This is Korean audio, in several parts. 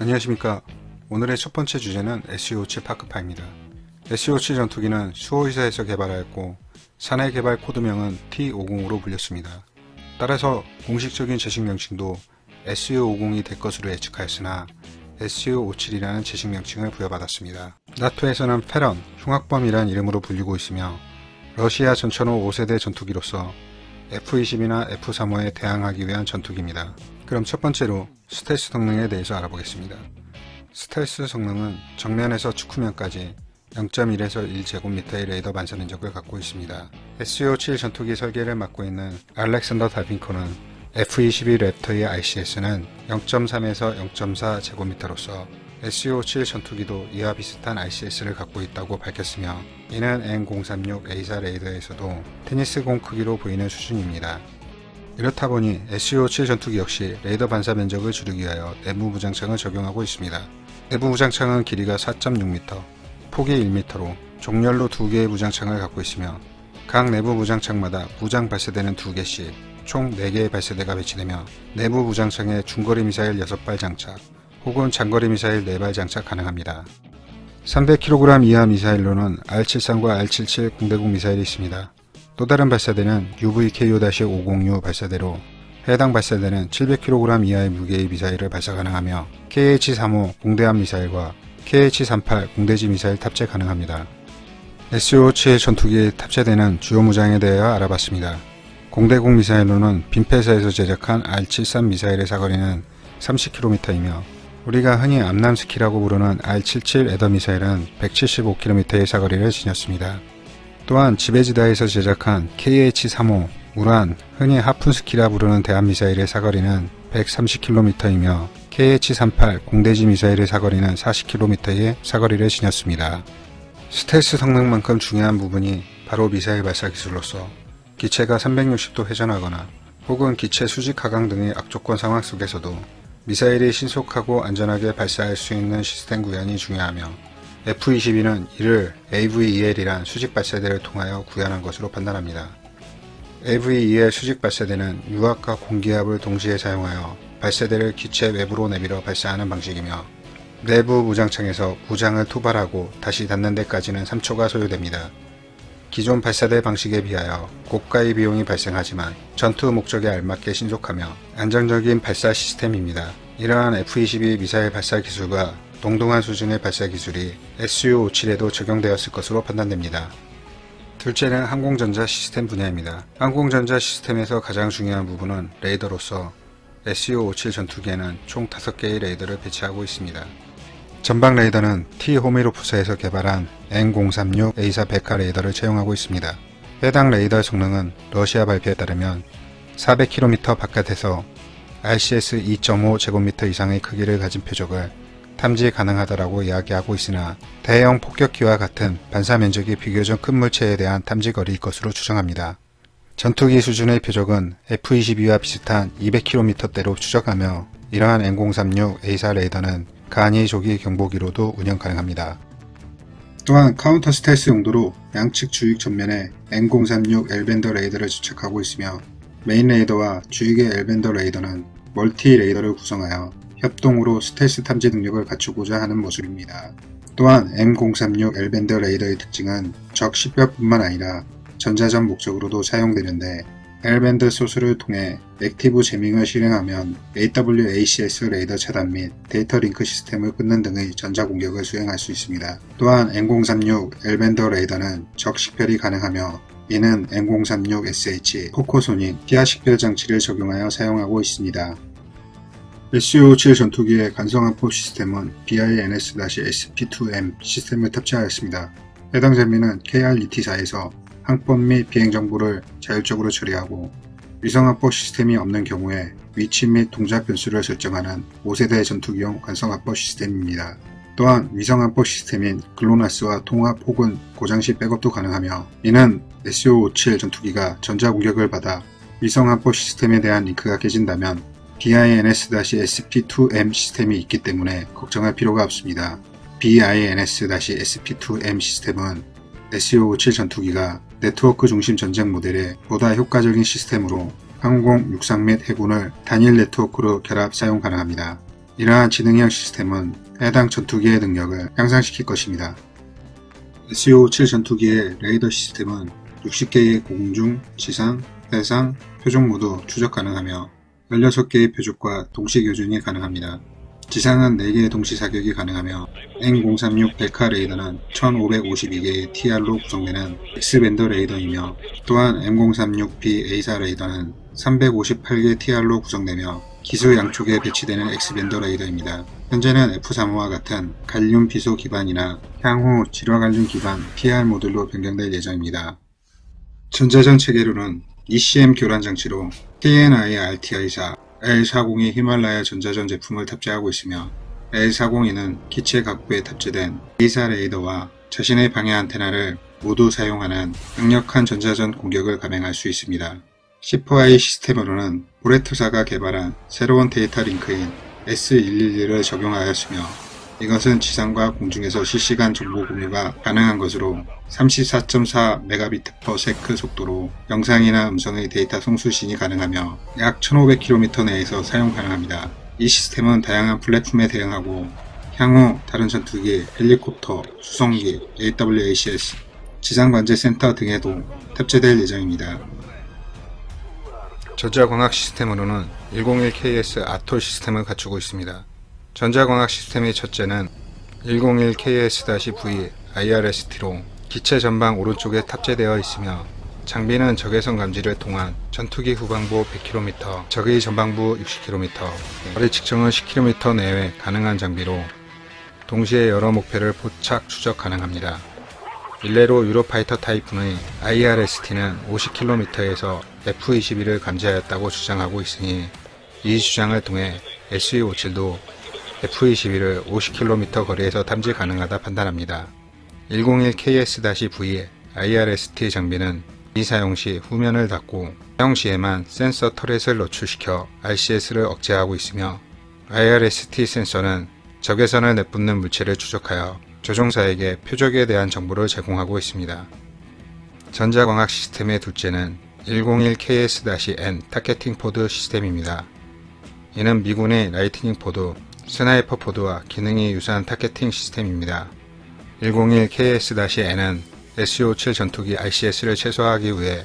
안녕하십니까. 오늘의 첫 번째 주제는 SU-57 파크파입니다. SU-57 전투기는 수호이사에서 개발하였고 사내 개발 코드명은 T-50으로 불렸습니다. 따라서 공식적인 제식 명칭도 SU-50이 될 것으로 예측하였으나 SU-57이라는 제식 명칭을 부여받았습니다. 나토에서는 페런, 흉악범이라는 이름으로 불리고 있으며 러시아 전천후 5세대 전투기로서 F-20이나 F-35에 대항하기 위한 전투기입니다. 그럼 첫 번째로 스텔스 성능에 대해서 알아보겠습니다. 스텔스 성능은 정면에서 측후면까지 0.1에서 1제곱미터의 레이더 반사 면적을 갖고 있습니다. SU-57 전투기 설계를 맡고 있는 알렉산더 달빈코는 F-22 랩터의 ICS는 0.3에서 0.4제곱미터로서 SU-57 전투기도 이와 비슷한 ICS를 갖고 있다고 밝혔으며 이는 N036A4 레이더에서도 테니스공 크기로 보이는 수준입니다. 이렇다 보니 SU-57 전투기 역시 레이더 반사 면적을 줄이기 위하여 내부 무장창을 적용하고 있습니다. 내부 무장창은 길이가 4.6m, 폭이 1m로 종렬로 2개의 무장창을 갖고 있으며 각 내부 무장창마다 무장 발사대는 2개씩 총 4개의 발사대가 배치되며 내부 무장창에 중거리 미사일 6발 장착 혹은 장거리 미사일 4발 장착 가능합니다. 300kg 이하 미사일로는 R-73과 R-77 공대공 미사일이 있습니다. 또 다른 발사대는 UVKO-506 발사대로 해당 발사대는 700kg 이하의 무게의 미사일을 발사 가능하며 KH-35 공대함 미사일과 KH-38 공대지 미사일 탑재 가능합니다. SU-57 전투기에 탑재되는 주요 무장에 대하여 알아봤습니다. 공대공 미사일로는 빈폐사에서 제작한 R-73 미사일의 사거리는 30km이며 우리가 흔히 암남스키라고 부르는 R-77 에더 미사일은 175km의 사거리를 지녔습니다. 또한 지베지다에서 제작한 KH-35 우란, 흔히 하푼스키라 부르는 대한미사일의 사거리는 130km이며 KH-38 공대지 미사일의 사거리는 40km의 사거리를 지녔습니다. 스텔스 성능만큼 중요한 부분이 바로 미사일 발사 기술로서 기체가 360도 회전하거나 혹은 기체 수직 하강 등의 악조건 상황 속에서도 미사일이 신속하고 안전하게 발사할 수 있는 시스템 구현이 중요하며 F-22는 이를 AVEL이란 수직 발사대를 통하여 구현한 것으로 판단합니다. AVEL 수직 발사대는 유압과 공기압을 동시에 사용하여 발사대를 기체 외부로 내밀어 발사하는 방식이며 내부 무장창에서 무장을 투발하고 다시 닫는 데까지는 3초가 소요됩니다. 기존 발사대 방식에 비하여 고가의 비용이 발생하지만 전투 목적에 알맞게 신속하며 안정적인 발사 시스템입니다. 이러한 F-22 미사일 발사 기술과 동등한 수준의 발사 기술이 SU-57에도 적용되었을 것으로 판단됩니다. 둘째는 항공전자 시스템 분야입니다. 항공전자 시스템에서 가장 중요한 부분은 레이더로서 SU-57 전투기에는 총 5개의 레이더를 배치하고 있습니다. 전방 레이더는 T-호미로프사에서 개발한 N036A4 백화 레이더를 채용하고 있습니다. 해당 레이더 성능은 러시아 발표에 따르면 400km 바깥에서 RCS 2.5제곱미터 이상의 크기를 가진 표적을 탐지 가능하다라고 이야기하고 있으나 대형 폭격기와 같은 반사 면적이 비교적 큰 물체에 대한 탐지 거리일 것으로 추정합니다. 전투기 수준의 표적은 F-22와 비슷한 200km대로 추적하며 이러한 N036A4 레이더는 간이 조기 경보기로도 운영 가능합니다. 또한 카운터 스텔스 용도로 양측 주익 전면에 N036 L밴더 레이더를 장착하고 있으며 메인 레이더와 주익의 L밴더 레이더는 멀티 레이더를 구성하여 협동으로 스텔스 탐지 능력을 갖추고자 하는 모습입니다. 또한 M036 L밴더 레이더의 특징은 적 식별뿐만 아니라 전자전 목적으로도 사용되는데 L밴드 소스를 통해 액티브 제밍을 실행하면 AWACS 레이더 차단 및 데이터 링크 시스템을 끊는 등의 전자공격을 수행할 수 있습니다. 또한 N036 L밴더 레이더는 적 식별이 가능하며 이는 N036SH 코코소닉 시야 식별 장치를 적용하여 사용하고 있습니다. SU-57 전투기의 간성함포 시스템은 BINS-SP2M 시스템을 탑재하였습니다. 해당 장비는 KR-ET4에서 항법 및 비행 정보를 자율적으로 처리하고 위성함포 시스템이 없는 경우에 위치 및 동작 변수를 설정하는 5세대 전투기용 간성함포 시스템입니다. 또한 위성함포 시스템인 글로나스와 통합 혹은 고장 시 백업도 가능하며 이는 SU-57 전투기가 전자공격을 받아 위성함포 시스템에 대한 링크가 깨진다면 BINS-SP2M 시스템이 있기 때문에 걱정할 필요가 없습니다. BINS-SP2M 시스템은 SU-57 전투기가 네트워크 중심 전쟁 모델의 보다 효과적인 시스템으로 항공, 육상 및 해군을 단일 네트워크로 결합 사용 가능합니다. 이러한 지능형 시스템은 해당 전투기의 능력을 향상시킬 것입니다. SU-57 전투기의 레이더 시스템은 60개의 공중, 지상, 해상, 표적 모두 추적 가능하며 16개의 표적과 동시 교전이 가능합니다. 지상은 4개의 동시 사격이 가능하며 N036 벨카 레이더는 1552개의 TR로 구성되는 X밴드 레이더이며 또한 M036B A사 레이더는 358개 TR로 구성되며 기수 양쪽에 배치되는 X밴드 레이더입니다. 현재는 F35와 같은 갈륨 비소 기반이나 향후 질화 갈륨 기반 PR 모듈로 변경될 예정입니다. 전자전 체계로는 ECM 교란 장치로 KNI-RTI사 L40이 히말라야 전자전 제품을 탑재하고 있으며 L40이는 기체 각부에 탑재된 A사 레이더와 자신의 방해 안테나를 모두 사용하는 강력한 전자전 공격을 감행할 수 있습니다. C4I 시스템으로는 보레토사가 개발한 새로운 데이터 링크인 S111을 적용하였으며 이것은 지상과 공중에서 실시간 정보 공유가 가능한 것으로 34.4Mbps 속도로 영상이나 음성의 데이터 송수신이 가능하며 약 1500km 내에서 사용 가능합니다. 이 시스템은 다양한 플랫폼에 대응하고 향후 다른 전투기, 헬리콥터, 수송기, AWACS, 지상관제센터 등에도 탑재될 예정입니다. 전자광학 시스템으로는 101KS 아톨 시스템을 갖추고 있습니다. 전자광학 시스템의 첫째는 101KS-V IRST로 기체 전방 오른쪽에 탑재되어 있으며 장비는 적외선 감지를 통한 전투기 후방부 100km, 적의 전방부 60km, 거리 측정은 10km 내외 가능한 장비로 동시에 여러 목표를 포착 추적 가능합니다. 일례로 유로파이터 타이푼의 IRST는 50km에서 F-22를 감지하였다고 주장하고 있으니 이 주장을 통해 SU-57도 F-22를 50km 거리에서 탐지 가능하다 판단합니다. 101KS-V IRST 장비는 미사용 시 후면을 닫고 사용 시에만 센서 터렛을 노출시켜 RCS를 억제하고 있으며 IRST 센서는 적외선을 내뿜는 물체를 추적하여 조종사에게 표적에 대한 정보를 제공하고 있습니다. 전자광학 시스템의 둘째는 101KS-N 타겟팅 포드 시스템입니다. 이는 미군의 라이트닝 포드, 스나이퍼 포드와 기능이 유사한 타겟팅 시스템입니다. 101KS-N은 SU-57 전투기 RCS를 최소화하기 위해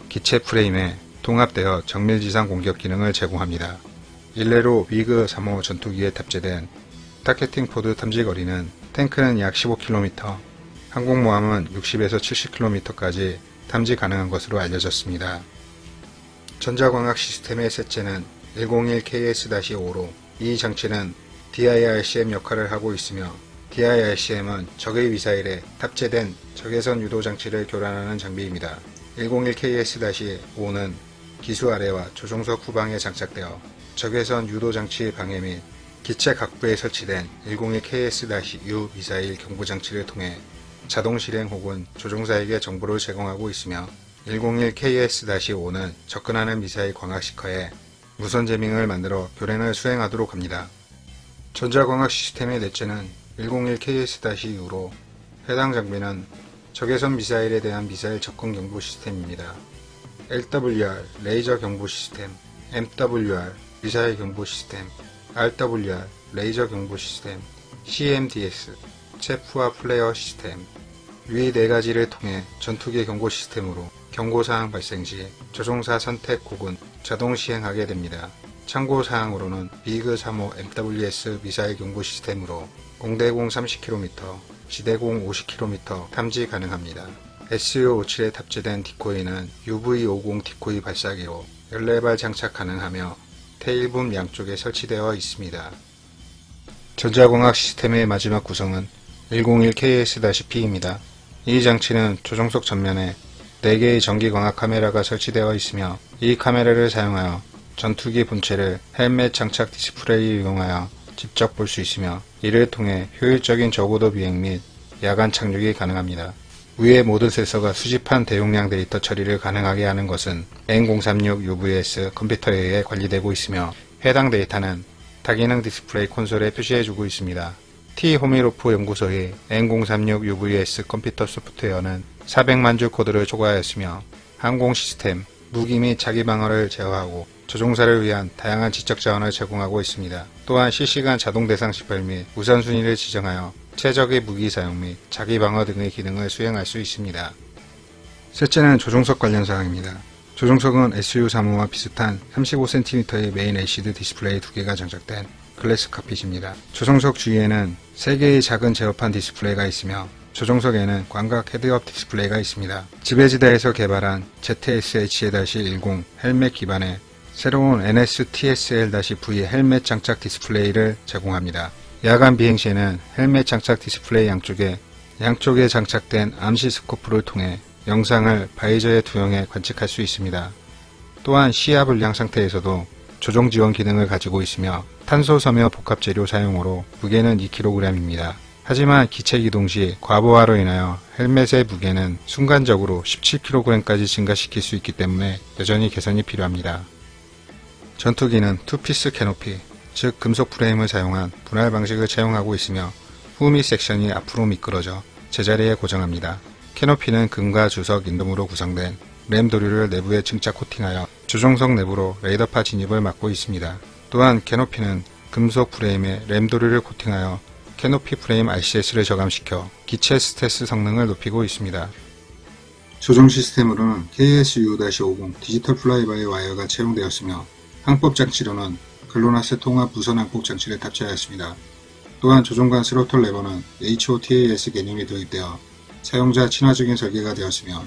기체 프레임에 통합되어 정밀지상 공격 기능을 제공합니다. 일례로 위그 3호 전투기에 탑재된 타겟팅 포드 탐지 거리는 탱크는 약 15km, 항공모함은 60에서 70km까지 탐지 가능한 것으로 알려졌습니다. 전자광학 시스템의 셋째는 101KS-5로 이 장치는 DIRCM 역할을 하고 있으며 DIRCM은 적의 미사일에 탑재된 적외선 유도 장치를 교란하는 장비입니다. 101KS-5는 기수 아래와 조종석 후방에 장착되어 적외선 유도 장치 방해 및 기체 각부에 설치된 101KS-U 미사일 경보 장치를 통해 자동 실행 혹은 조종사에게 정보를 제공하고 있으며 101KS-5는 접근하는 미사일 광학 시커에 무선 제밍을 만들어 교란을 수행하도록 합니다. 전자광학 시스템의 넷째는 101KS-U로 해당 장비는 적외선 미사일에 대한 미사일 접근 경보 시스템입니다. LWR 레이저 경보 시스템, MWR 미사일 경보 시스템, RWR 레이저 경보 시스템, CMDS 체프와 플레어 시스템, 위 4가지를 통해 전투기 경고 시스템으로 경고사항 발생 시 조종사 선택 혹은 자동 시행하게 됩니다. 참고사항으로는 비그 3호 MWS 미사일 경보 시스템으로 공대공 30km, 지대공 50km 탐지 가능합니다. SU-57에 탑재된 디코이는 UV-50 디코이 발사기로 14발 장착 가능하며 테일붐 양쪽에 설치되어 있습니다. 전자광학 시스템의 마지막 구성은 101KS-P입니다. 이 장치는 조종석 전면에 4개의 전기광학 카메라가 설치되어 있으며 이 카메라를 사용하여 전투기 본체를 헬멧 장착 디스플레이를 이용하여 직접 볼 수 있으며 이를 통해 효율적인 저고도 비행 및 야간 착륙이 가능합니다. 위의 모든 센서가 수집한 대용량 데이터 처리를 가능하게 하는 것은 N036 UVS 컴퓨터에 의해 관리되고 있으며 해당 데이터는 다기능 디스플레이 콘솔에 표시해주고 있습니다. T 호미로프 연구소의 N036 UVS 컴퓨터 소프트웨어는 400만 줄 코드를 초과하였으며 항공 시스템, 무기 및 자기 방어를 제어하고 조종사를 위한 다양한 지적 자원을 제공하고 있습니다. 또한 실시간 자동 대상 식별 및 우선순위를 지정하여 최적의 무기 사용 및 자기 방어 등의 기능을 수행할 수 있습니다. 셋째는 조종석 관련 사항입니다. 조종석은 SU-35와 비슷한 35cm의 메인 LCD 디스플레이 2개가 장착된 글래스 칵핏입니다. 조종석 주위에는 3개의 작은 제어판 디스플레이가 있으며 조종석에는 광각 헤드업 디스플레이가 있습니다. 지배지대에서 개발한 ZSHA-10 헬멧 기반의 새로운 NSTSL-V 헬멧 장착 디스플레이를 제공합니다. 야간 비행 시에는 헬멧 장착 디스플레이 양쪽에 장착된 암시 스코프를 통해 영상을 바이저에 투영해 관측할 수 있습니다. 또한 시야 불량 상태에서도 조종 지원 기능을 가지고 있으며 탄소 섬유 복합 재료 사용으로 무게는 2kg입니다. 하지만 기체 기동 시 과부하로 인하여 헬멧의 무게는 순간적으로 17kg까지 증가시킬 수 있기 때문에 여전히 개선이 필요합니다. 전투기는 투피스 캐노피, 즉 금속 프레임을 사용한 분할 방식을 채용하고 있으며 후미 섹션이 앞으로 미끄러져 제자리에 고정합니다. 캐노피는 금과 주석 인돔으로 구성된 램 도료를 내부에 증착 코팅하여 조종석 내부로 레이더파 진입을 막고 있습니다. 또한 캐노피는 금속 프레임에 램 도료를 코팅하여 캐노피 프레임 RCS를 저감시켜 기체 스텔스 성능을 높이고 있습니다. 조종 시스템으로는 KSU-50 디지털 플라이바이 와이어가 채용되었으며 항법 장치로는 글로나스 통합 무선 항법 장치를 탑재하였습니다. 또한 조종관 스로틀 레버는 HOTAS 개념이 도입되어 사용자 친화적인 설계가 되었으며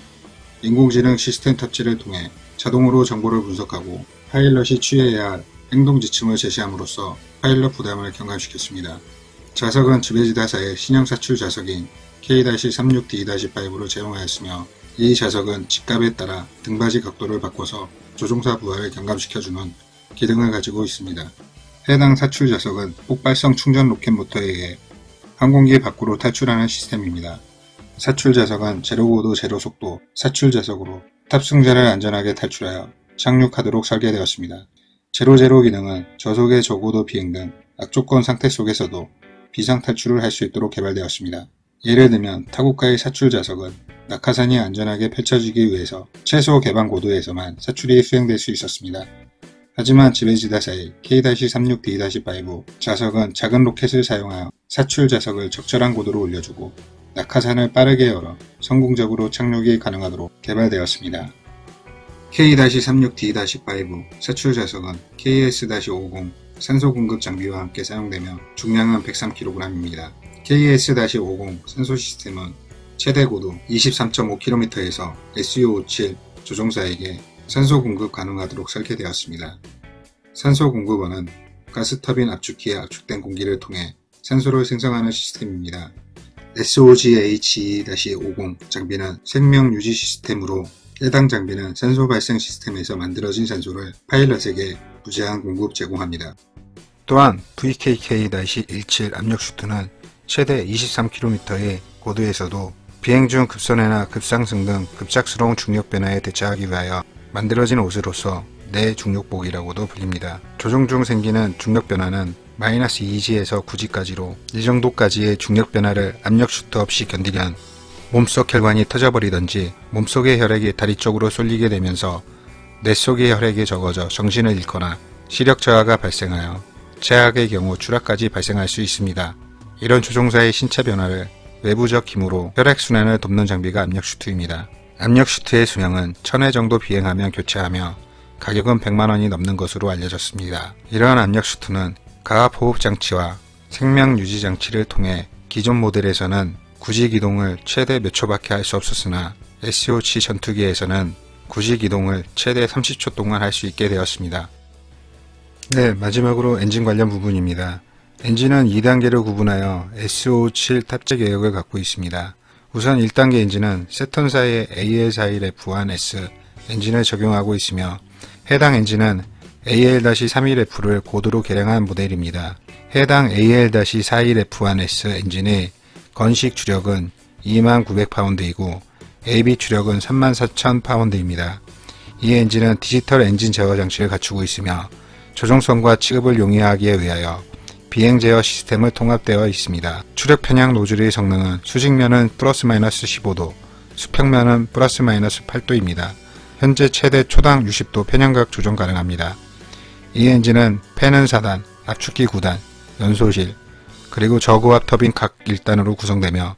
인공지능 시스템 탑재를 통해 자동으로 정보를 분석하고 파일럿이 취해야 할 행동 지침을 제시함으로써 파일럿 부담을 경감시켰습니다. 좌석은 지배지대사의 신형 사출 좌석인 K-36D-5로 제공하였으며 이 좌석은 직갑에 따라 등받이 각도를 바꿔서 조종사 부하를 경감시켜주는 기능을 가지고 있습니다. 해당 사출 좌석은 폭발성 충전 로켓 모터에 의해 항공기 밖으로 탈출하는 시스템입니다. 사출 좌석은 제로고도 제로속도 사출 좌석으로 탑승자를 안전하게 탈출하여 착륙하도록 설계되었습니다. 제로제로 기능은 저속의 저고도 비행 등 악조건 상태 속에서도 비상탈출을 할 수 있도록 개발되었습니다. 예를 들면 타국가의 사출 좌석은 낙하산이 안전하게 펼쳐지기 위해서 최소 개방 고도에서만 사출이 수행될 수 있었습니다. 하지만 지배지대사의 K-36D-5 좌석은 작은 로켓을 사용하여 사출 좌석을 적절한 고도로 올려주고 낙하산을 빠르게 열어 성공적으로 착륙이 가능하도록 개발되었습니다. K-36D-5 사출 좌석은 KS-50 산소 공급 장비와 함께 사용되며 중량은 103kg입니다. KS-50 산소 시스템은 최대 고도 23.5km에서 SU-57 조종사에게 산소 공급 가능하도록 설계되었습니다. 산소 공급원은 가스터빈 압축기에 압축된 공기를 통해 산소를 생성하는 시스템입니다. SOGHE-50 장비는 생명 유지 시스템으로 해당 장비는 산소 발생 시스템에서 만들어진 산소를 파일럿에게 무제한 공급 제공합니다. 또한 VKK-17 압력 슈트는 최대 23km의 고도에서도 비행 중 급선회나 급상승 등 급작스러운 중력 변화에 대처하기 위하여 만들어진 옷으로서 내중력복이라고도 불립니다. 조종 중 생기는 중력 변화는 -2G에서 9G까지로 이 정도까지의 중력 변화를 압력 슈트 없이 견디면 몸속 혈관이 터져버리던지 몸속의 혈액이 다리 쪽으로 쏠리게 되면서 뇌 속의 혈액이 적어져 정신을 잃거나 시력 저하가 발생하여 제약의 경우 추락까지 발생할 수 있습니다. 이런 조종사의 신체 변화를 외부적 힘으로 혈액순환을 돕는 장비가 압력 슈트입니다. 압력 슈트의 수명은 1000회 정도 비행하면 교체하며 가격은 100만원이 넘는 것으로 알려졌습니다. 이러한 압력 슈트는 가압 호흡 장치와 생명 유지 장치를 통해 기존 모델에서는 구지 기동을 최대 몇 초밖에 할 수 없었으나 SOC 전투기에서는 구지 기동을 최대 30초 동안 할 수 있게 되었습니다. 네, 마지막으로 엔진 관련 부분입니다. 엔진은 2단계로 구분하여 SO7 탑재 계획을 갖고 있습니다. 우선 1단계 엔진은 세턴사의 AL41F1S 엔진을 적용하고 있으며 해당 엔진은 AL-31F를 고도로 개량한 모델입니다. 해당 AL-41F1S 엔진의 건식 주력은 29,000파운드이고 AB 추력은 34,000파운드입니다. 이 엔진은 디지털 엔진 제어 장치를 갖추고 있으며 조종성과 취급을 용이하기 위하여 비행 제어 시스템을 통합되어 있습니다. 추력 편향 노즐의 성능은 수직면은 플러스-마이너스 15도, 수평면은 플러스-마이너스 8도입니다. 현재 최대 초당 60도 편향각 조정 가능합니다. 이 엔진은 패는 4단, 압축기 9단, 연소실, 그리고 저고압 터빈 각 1단으로 구성되며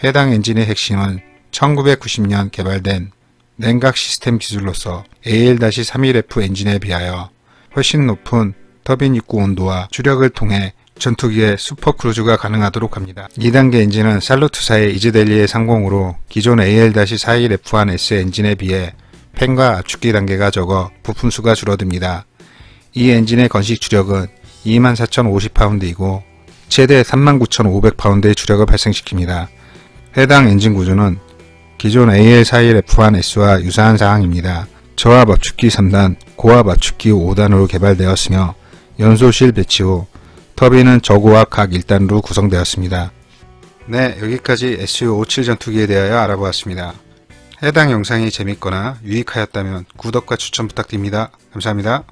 해당 엔진의 핵심은 1990년 개발된 냉각 시스템 기술로서 AL-31F 엔진에 비하여 훨씬 높은 터빈 입구 온도와 추력을 통해 전투기의 슈퍼크루즈가 가능하도록 합니다. 2단계 엔진은 살루트사의 이즈델리의 상공으로 기존 AL-41F1S 엔진에 비해 팬과 압축기 단계가 적어 부품수가 줄어듭니다. 이 엔진의 건식 추력은 24,050파운드이고 최대 39,500파운드의 추력을 발생시킵니다. 해당 엔진 구조는 기존 AL-41F1S와 유사한 사항입니다. 저압 압축기 3단, 고압 압축기 5단으로 개발되었으며 연소실 배치 후 터빈은 저고압 각 1단으로 구성되었습니다. 네, 여기까지 SU-57 전투기에 대하여 알아보았습니다. 해당 영상이 재밌거나 유익하였다면 구독과 추천 부탁드립니다. 감사합니다.